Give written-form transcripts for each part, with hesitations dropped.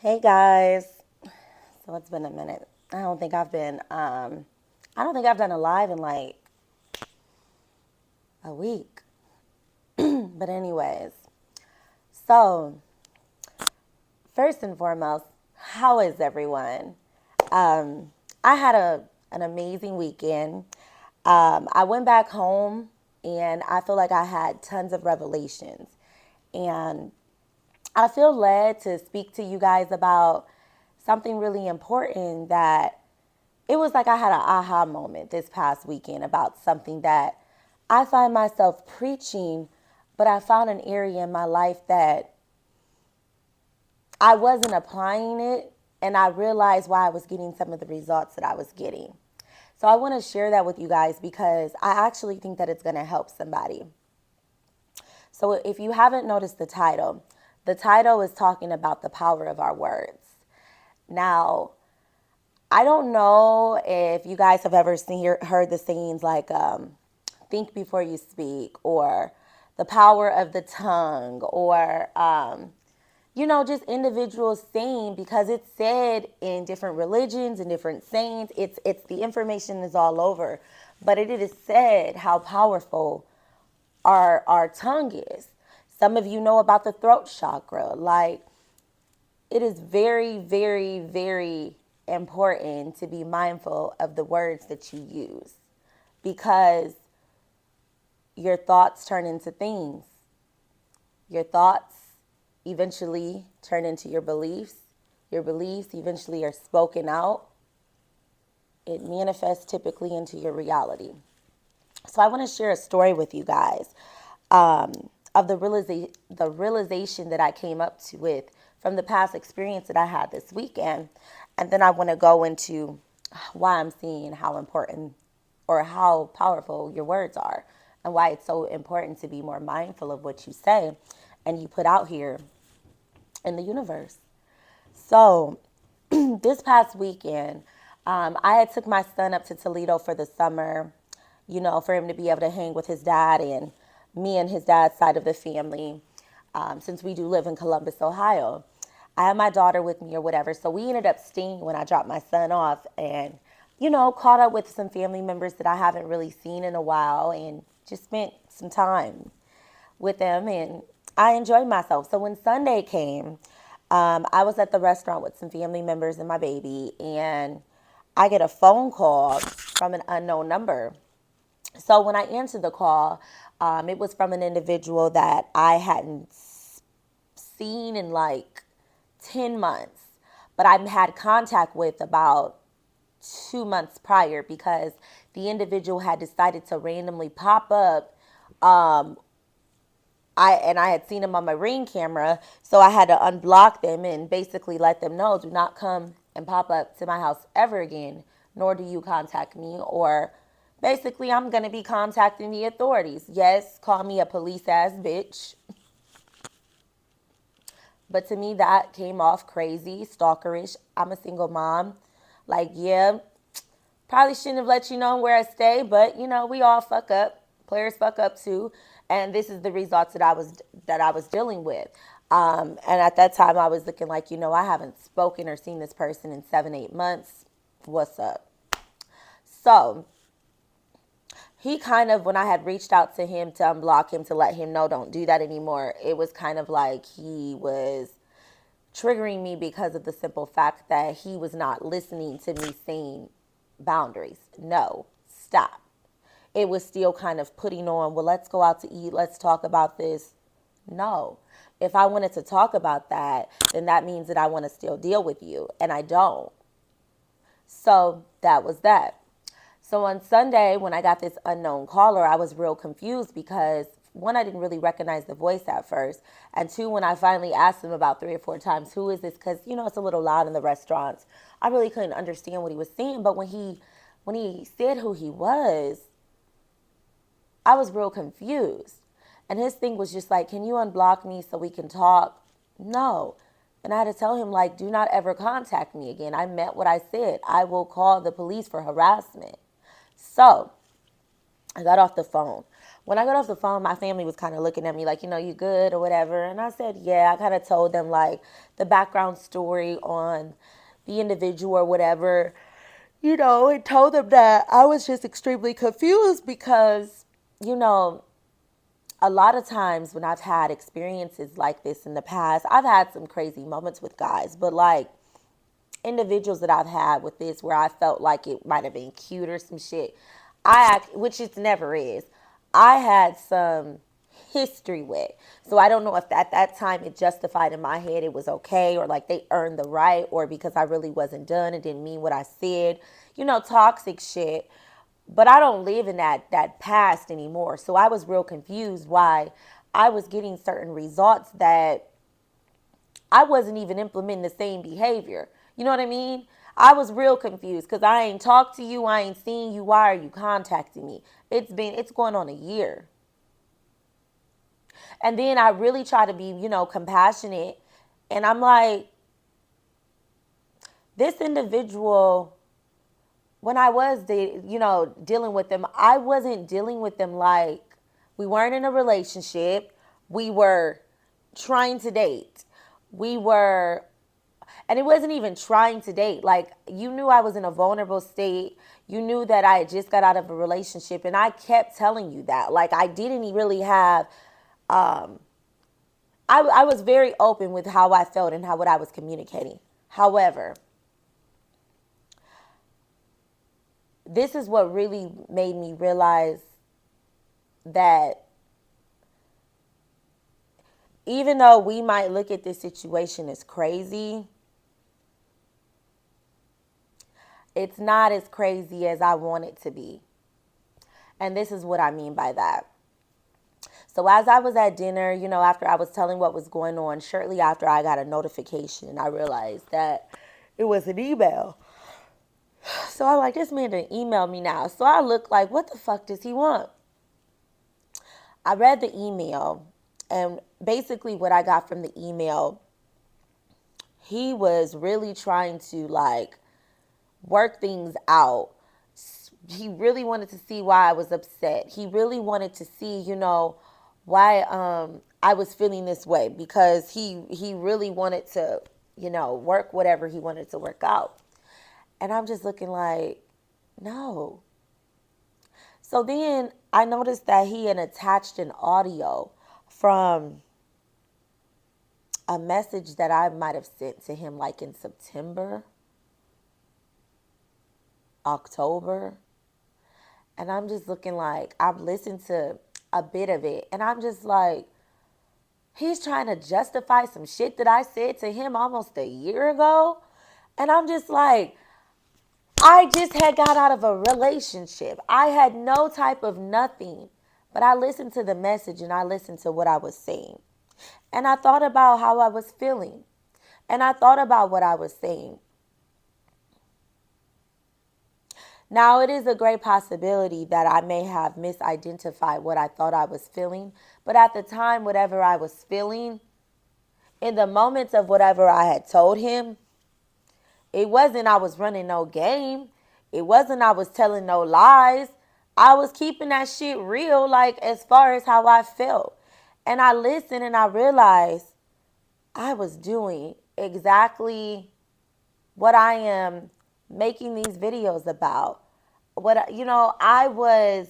Hey guys. So it's been a minute. I don't think I've done a live in like a week. But anyways, so first and foremost, how is everyone? I had an amazing weekend. I went back home and I feel like I had tons of revelations. And I feel led to speak to you guys about something really important that it was like I had an aha moment this past weekend about something that I find myself preaching, but I found an area in my life that I wasn't applying it, and I realized why I was getting some of the results that I was getting. So I want to share that with you guys because I actually think that it's going to help somebody. So if you haven't noticed the title is talking about the power of our words. Now, I don't know if you guys have ever heard the sayings like think before you speak, or the power of the tongue, or just individuals saying, because it's said in different religions and different sayings. It's the information is all over, but it is said how powerful our tongue is. Some of you know about the throat chakra. Like, it is very, very, very important to be mindful of the words that you use, because your thoughts turn into things. Your thoughts eventually turn into your beliefs. Your beliefs eventually are spoken out. It manifests typically into your reality. So I want to share a story with you guys of the realization that I came up to with from the past experience that I had this weekend. And then I want to go into why I'm seeing how important or how powerful your words are, and why it's so important to be more mindful of what you say and you put out here in the universe. So this past weekend, I had took my son up to Toledo for the summer, for him to be able to hang with his dad and me and his dad's side of the family, since we do live in Columbus, Ohio. I had my daughter with me or whatever, so we ended up staying when I dropped my son off, and caught up with some family members that I haven't really seen in a while, and just spent some time with them, and I enjoyed myself. So when Sunday came, I was at the restaurant with some family members and my baby, and I get a phone call from an unknown number. So when I answered the call, it was from an individual that I hadn't seen in like 10 months, but I had contact with about 2 months prior, because the individual had decided to randomly pop up. I had seen them on my Ring camera, so I had to unblock them and basically let them know, do not come and pop up to my house ever again, nor do you contact me, or basically I'm gonna be contacting the authorities. Yes, call me a police ass bitch, but to me that came off crazy, stalkerish. I'm a single mom. Like, yeah, probably shouldn't have let you know where I stay, but we all fuck up. Players fuck up too, and this is the results that I was dealing with. And at that time, I was looking like, I haven't spoken or seen this person in 7, 8 months. What's up? So he kind of, when I had reached out to him to unblock him to let him know don't do that anymore, it was kind of like he was triggering me because of the simple fact that he was not listening to me saying boundaries. No, stop. It was still kind of putting on, well, let's go out to eat, let's talk about this. No. If I wanted to talk about that, then that means that I want to still deal with you, and I don't. So that was that. So on Sunday, when I got this unknown caller, I was real confused because, one, I didn't really recognize the voice at first. And two, when I finally asked him about 3 or 4 times, who is this? Because, it's a little loud in the restaurants. I really couldn't understand what he was saying. But when he said who he was, I was real confused. And his thing was just like, can you unblock me so we can talk? No. And I had to tell him, like, do not ever contact me again. I meant what I said. I will call the police for harassment. So I got off the phone. When I got off the phone, my family was kind of looking at me like, you good or whatever. And I said, yeah. I kind of told them like the background story on the individual or whatever, and told them that I was just extremely confused because, you know, a lot of times when I've had experiences like this in the past, I've had some crazy moments with guys, but like individuals that I've had with this where I felt like it might have been cute or some shit, which it never is. I had some history with. So I don't know if at that time it justified in my head it was okay or like they earned the right or because I really wasn't done and didn't mean what I said. Toxic shit. But I don't live in that past anymore. So I was real confused why I was getting certain results that I wasn't even implementing the same behavior. You know what I mean? I was real confused because I ain't talked to you, I ain't seen you. Why are you contacting me? It's going on a year. And then I really try to be, compassionate. And I'm like, this individual, when I was, dealing with them, I wasn't dealing with them like we weren't in a relationship. We were trying to date. We were, and it wasn't even trying to date. Like, you knew I was in a vulnerable state. You knew that I had just got out of a relationship. And I kept telling you that. Like, I didn't really have, I was very open with how I felt and what I was communicating. However, this is what really made me realize that even though we might look at this situation as crazy, it's not as crazy as I want it to be. And this is what I mean by that. So as I was at dinner, after I was telling what was going on, shortly after I got a notification, I realized that it was an email. So I'm like, this man didn't email me now. So I look like, what the fuck does he want? I read the email, and basically what I got from the email, he was really trying to like work things out. He really wanted to see why I was upset. He really wanted to see, why I was feeling this way because he really wanted to, work whatever he wanted to work out. And I'm just looking like, no. So then I noticed that he had attached an audio from a message that I might have sent to him like in September, October. And I'm just looking like, I've listened to a bit of it. And I'm just like, he's trying to justify some shit that I said to him almost a year ago. And I'm just like, I just had got out of a relationship. I had no type of nothing. But I listened to the message and I listened to what I was saying. And I thought about how I was feeling. And I thought about what I was saying. Now, it is a great possibility that I may have misidentified what I thought I was feeling. But at the time, whatever I was feeling, in the moments of whatever I had told him, it wasn't I was running no game. It wasn't I was telling no lies. I was keeping that shit real, like as far as how I felt. And I listened and I realized I was doing exactly what I am making these videos about. I was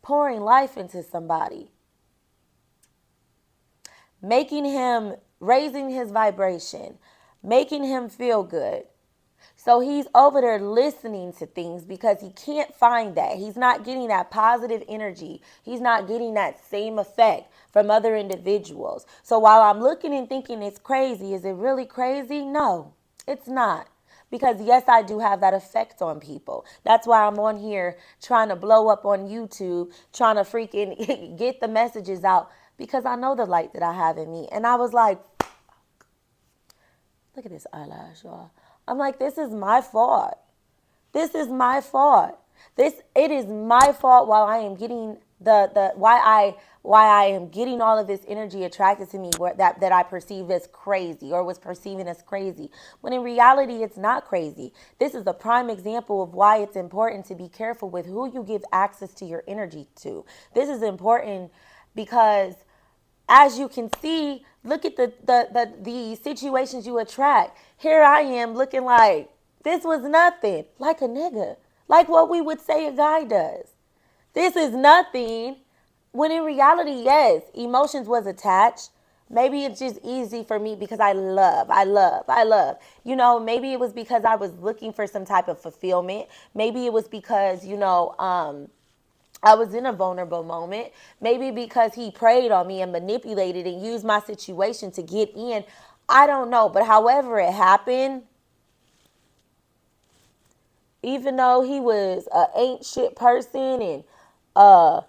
pouring life into somebody, raising his vibration, making him feel good. So he's over there listening to things because he can't find that. He's not getting that positive energy. He's not getting that same effect from other individuals. So while I'm looking and thinking it's crazy, is it really crazy? No, it's not. Because yes, I do have that effect on people. That's why I'm on here trying to blow up on YouTube, trying to freaking get the messages out because I know the light that I have in me. And I was like, look at this eyelash, y'all. I'm like, this is my fault. This is my fault. It is my fault while I am getting the why I am getting all of this energy attracted to me that I perceived as crazy or was perceiving as crazy, when in reality it's not crazy. This is a prime example of why it's important to be careful with who you give access to your energy to. This is important because, as you can see, look at the situations you attract. Here I am looking like this was nothing, like a nigga, like what we would say a guy does. This is nothing. When in reality, yes, emotions was attached. Maybe it's just easy for me because I love. Maybe it was because I was looking for some type of fulfillment. Maybe it was because, I was in a vulnerable moment. Maybe because he preyed on me and manipulated and used my situation to get in. I don't know. But however it happened, even though he was an ain't shit person and uh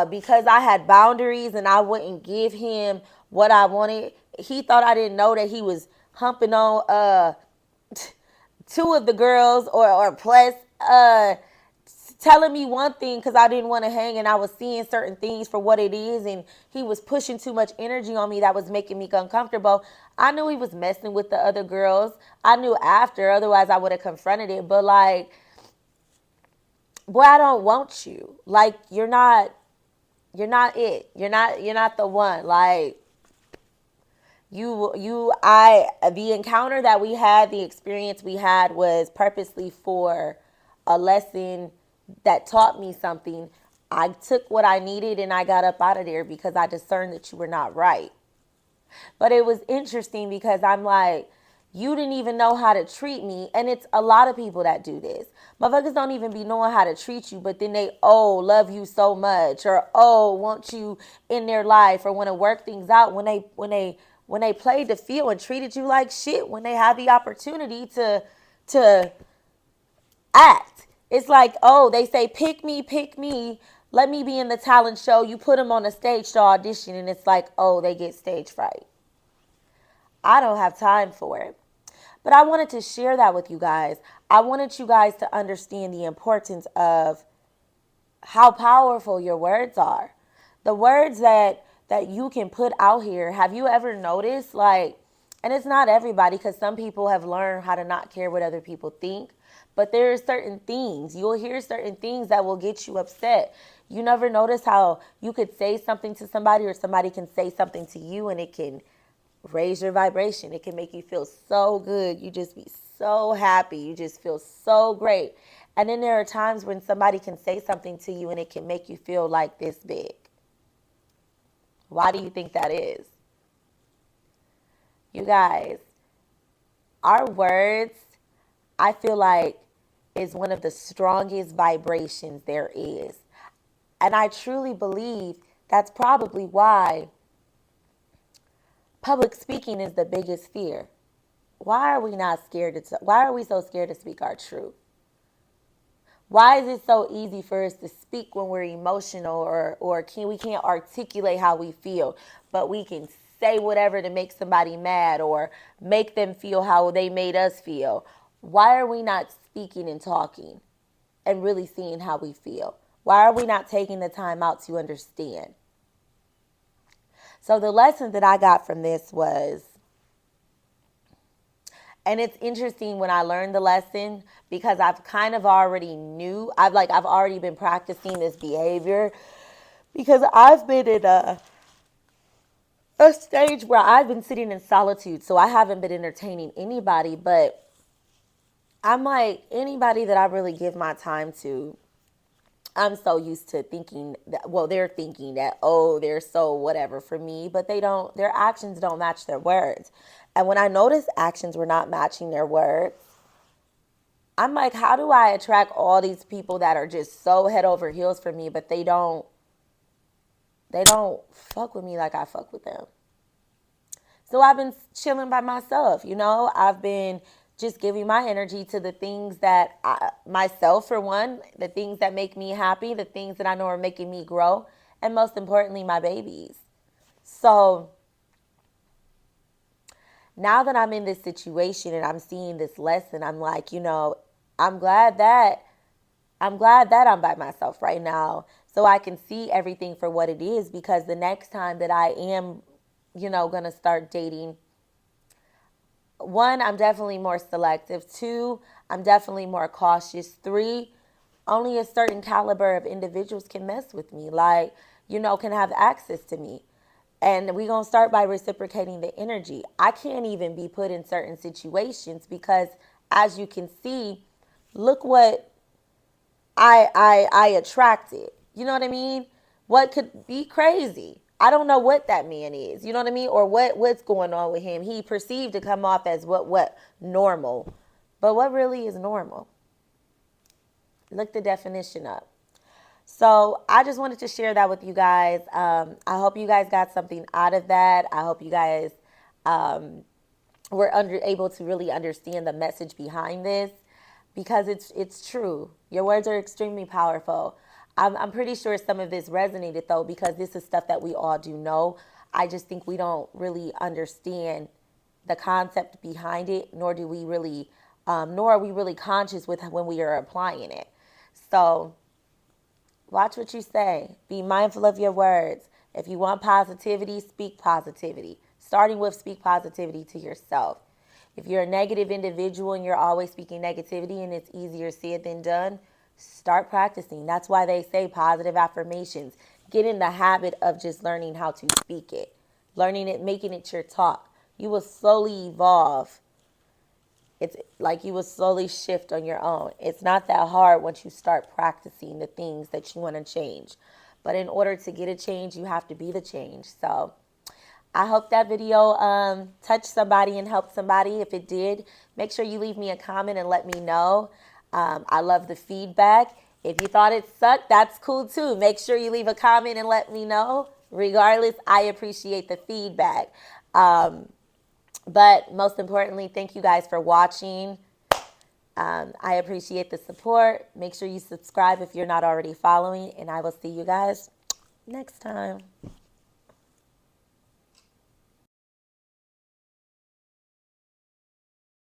because I had boundaries and I wouldn't give him what I wanted, he thought I didn't know that he was humping on two of the girls or plus telling me one thing because I didn't want to hang and I was seeing certain things for what it is, and he was pushing too much energy on me that was making me uncomfortable. I knew he was messing with the other girls. I knew after, otherwise I would have confronted it. But like, boy, I don't want you. Like, you're not it. You're not the one. Like, the encounter that we had, the experience we had was purposely for a lesson that taught me something. I took what I needed and I got up out of there because I discerned that you were not right. But it was interesting because I'm like, you didn't even know how to treat me. And it's a lot of people that do this. Motherfuckers don't even be knowing how to treat you, but then they, love you so much, or, want you in their life, or want to work things out when they played the field and treated you like shit when they had the opportunity to act. It's like, they say, pick me, pick me. Let me be in the talent show. You put them on the stage to audition, and it's like, they get stage fright. I don't have time for it. But I wanted to share that with you guys. I wanted you guys to understand the importance of how powerful your words are. The words that you can put out here. Have you ever noticed, like, and it's not everybody, because some people have learned how to not care what other people think, but there are certain things, you'll hear certain things that will get you upset. You never notice how you could say something to somebody, or somebody can say something to you, and it can raise your vibration. It can make you feel so good. You just be so happy. You just feel so great. And then there are times when somebody can say something to you and it can make you feel like this big. Why do you think that is? You guys, our words, I feel like, is one of the strongest vibrations there is. And I truly believe that's probably why public speaking is the biggest fear. Why are we not scared why are we so scared to speak our truth? Why is it so easy for us to speak when we're emotional, or we can't articulate how we feel, but we can say whatever to make somebody mad or make them feel how they made us feel? Why are we not speaking and talking and really seeing how we feel? Why are we not taking the time out to understand? So the lesson that I got from this was, and it's interesting when I learned the lesson, because I've kind of already knew, I've already been practicing this behavior, because I've been in a stage where I've been sitting in solitude. So I haven't been entertaining anybody, but I'm like, anybody that I really give my time to, I'm so used to thinking that, they're thinking that, they're so whatever for me, but their actions don't match their words. And when I noticed actions were not matching their words, I'm like, how do I attract all these people that are just so head over heels for me, but they don't fuck with me like I fuck with them? So I've been chilling by myself, I've been just giving my energy to the things that myself, for one, the things that make me happy, the things that I know are making me grow, and most importantly, my babies. So now that I'm in this situation and I'm seeing this lesson, I'm like, I'm glad that I'm by myself right now, so I can see everything for what it is, because the next time that I am, going to start dating, one, I'm definitely more selective. Two, I'm definitely more cautious. Three, only a certain caliber of individuals can mess with me, like, can have access to me. And we're going to start by reciprocating the energy. I can't even be put in certain situations because, as you can see, look what I attracted. You know what I mean? What could be crazy? I don't know what that man is. You know what I mean? Or what's going on with him? He perceived to come off as what normal. But what really is normal? Look the definition up. So I just wanted to share that with you guys. I hope you guys got something out of that. I hope you guys were able to really understand the message behind this, because it's true. Your words are extremely powerful. I'm pretty sure some of this resonated though, because this is stuff that we all do know. I just think we don't really understand the concept behind it, nor are we really conscious with when we are applying it. So watch what you say. Be mindful of your words. If you want positivity, speak positivity. Starting with speak positivity to yourself. If you're a negative individual and you're always speaking negativity and it's easier said than done, start practicing. That's why they say positive affirmations. Get in the habit of just learning how to speak it, learning it, making it your talk. You will slowly evolve. It's like you will slowly shift on your own. It's not that hard once you start practicing the things that you want to change. But in order to get a change, you have to be the change. So I hope that video touched somebody and helped somebody. If it did, make sure you leave me a comment and let me know. I love the feedback. If you thought it sucked, that's cool too. Make sure you leave a comment and let me know. Regardless, I appreciate the feedback. But most importantly, thank you guys for watching. I appreciate the support. Make sure you subscribe if you're not already following, and I will see you guys next time.